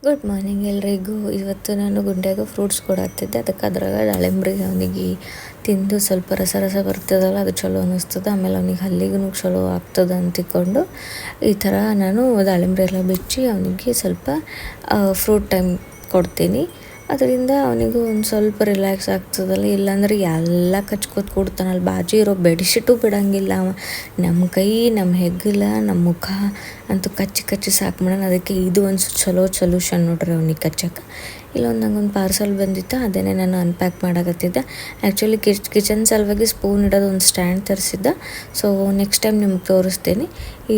Good morning ಎಲ್ರಿಗೂ. ಇವತ್ತು ನಾನು ಗುಂಡ್ಯಾಗ ಫ್ರೂಟ್ಸ್ ಕೊಡತ್ತಿದ್ದೆ, ಅದಕ್ಕೆ ಅದ್ರಾಗ ದಾಳಿಂಬ್ರಿ ಅವನಿಗೆ ತಿಂದು ಸ್ವಲ್ಪ ರಸ ಬರ್ತದಲ್ಲ, ಅದು ಚಲೋ ಅನ್ನಿಸ್ತದೆ. ಆಮೇಲೆ ಅವನಿಗೆ ಹಲ್ಲಿಗೂ ಚಲೋ ಆಗ್ತದೆ ಅಂತಿಕೊಂಡು ಈ ಥರ ನಾನು ದಾಳಿಂಬ್ರಿ ಎಲ್ಲ ಬಿಚ್ಚಿ ಅವನಿಗೆ ಸ್ವಲ್ಪ ಫ್ರೂಟ್ ಟೈಮ್ ಕೊಡ್ತೀನಿ. ಅದರಿಂದ ಅವನಿಗೂ ಒಂದು ಸ್ವಲ್ಪ ರಿಲ್ಯಾಕ್ಸ್ ಆಗ್ತದಲ್ಲ. ಇಲ್ಲಾಂದ್ರೆ ಎಲ್ಲ ಕಚ್ಕೋತ ಕೂಡ್ತಾನಲ್ಲ, ಬಾಜು ಇರೋ ಬೆಡ್ಶೀಟು ಬಿಡೋಂಗಿಲ್ಲ ಅವ. ನಮ್ಮ ಕೈ, ನಮ್ಮ ಹೆಗ್ಗಲ, ನಮ್ಮ ಮುಖ ಅಂತೂ ಕಚ್ಚಿ ಸಾಕು ಮಾಡೋಣ. ಅದಕ್ಕೆ ಇದು ಒಂದು ಚಲೋ ಸೊಲ್ಯೂಷನ್ ನೋಡ್ರಿ ಅವ್ನಿಗೆ ಕಚ್ಚಕ್ಕೆ. ಇಲ್ಲೊಂದು ನಂಗೊಂದು ಪಾರ್ಸಲ್ ಬಂದಿತ್ತು, ಅದನ್ನೇ ನಾನು ಅನ್ಪ್ಯಾಕ್ ಮಾಡಕತ್ತಿದ್ದೆ. ಆ್ಯಕ್ಚುಲಿ ಕಿಚನ್ ಸಲುವಾಗಿ ಸ್ಪೂನ್ ಇಡೋದು ಒಂದು ಸ್ಟ್ಯಾಂಡ್ ತರಿಸಿದ್ದೆ. ಸೊ ನೆಕ್ಸ್ಟ್ ಟೈಮ್ ನಿಮ್ಗೆ ತೋರಿಸ್ತೀನಿ.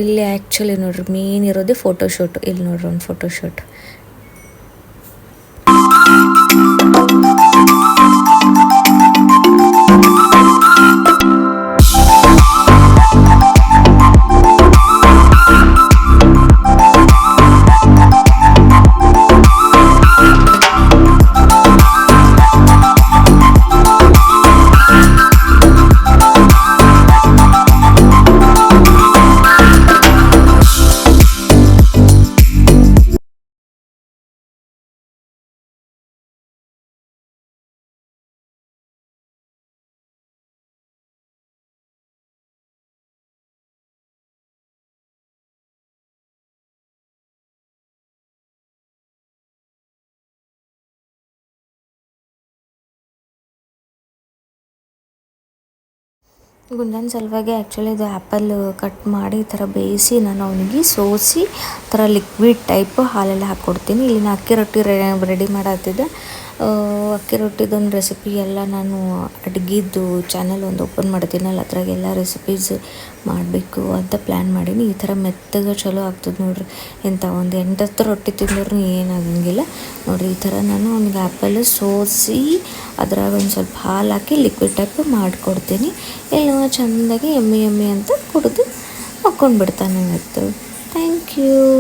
ಇಲ್ಲಿ ಆ್ಯಕ್ಚುಲಿ ನೋಡ್ರಿ ಮೇನ್ ಇರೋದೇ ಫೋಟೋಶೂಟ್. ಇಲ್ಲಿ ನೋಡ್ರಿ ಒಂದು ಫೋಟೋಶೂಟ್. ಗುಂಡನ ಸಲುವಾಗಿ ಆ್ಯಕ್ಚುಲಿ ಇದು ಆ್ಯಪಲ್ ಕಟ್ ಮಾಡಿ ಈ ಥರ ಬೇಯಿಸಿ ನಾನು ಅವನಿಗೆ ಸೋಸಿ ಥರ ಲಿಕ್ವಿಡ್ ಟೈಪ್ ಹಾಲೆಲ್ಲ ಹಾಕ್ಕೊಡ್ತೀನಿ. ಇಲ್ಲಿ ನಾನು ಅಕ್ಕಿ ರೊಟ್ಟಿ ರೆಡಿ ಮಾಡತ್ತಿದ್ದೆ. ಅಕ್ಕಿ ರೊಟ್ಟಿದೊಂದು ರೆಸಿಪಿ ಎಲ್ಲ ನಾನು ಅಡುಗೆದು ಚಾನಲ್ ಒಂದು ಓಪನ್ ಮಾಡ್ತೀನಲ್ಲ, ಅದ್ರಾಗೆಲ್ಲ ರೆಸಿಪೀಸ್ ಮಾಡಬೇಕು ಅಂತ ಪ್ಲ್ಯಾನ್ ಮಾಡೀನಿ. ಈ ಥರ ಮೆತ್ತಗೆ ಚಲೋ ಆಗ್ತದೆ ನೋಡಿರಿ. ಇಂಥ ಒಂದು 8-10 ರೊಟ್ಟಿ ತಿಂದ್ರೂ ಏನಾಗಂಗಿಲ್ಲ ನೋಡಿರಿ. ಈ ಥರ ನಾನು ಅವ್ನಿಗೆ ಆ್ಯಪಲ್ ಸೋಸಿ ಅದ್ರಾಗ ಒಂದು ಸ್ವಲ್ಪ ಹಾಲು ಹಾಕಿ ಲಿಕ್ವಿಡ್ ಟೈಪ್ ಮಾಡಿಕೊಡ್ತೀನಿ. ಎಲ್ಲ ಚೆಂದಾಗಿ ಎಮ್ಮೆ ಅಂತ ಕುಡಿದು ಮಕ್ಕೊಂಡು ಬಿಡ್ತಾನೆ ಇವತ್ತು. Thank you.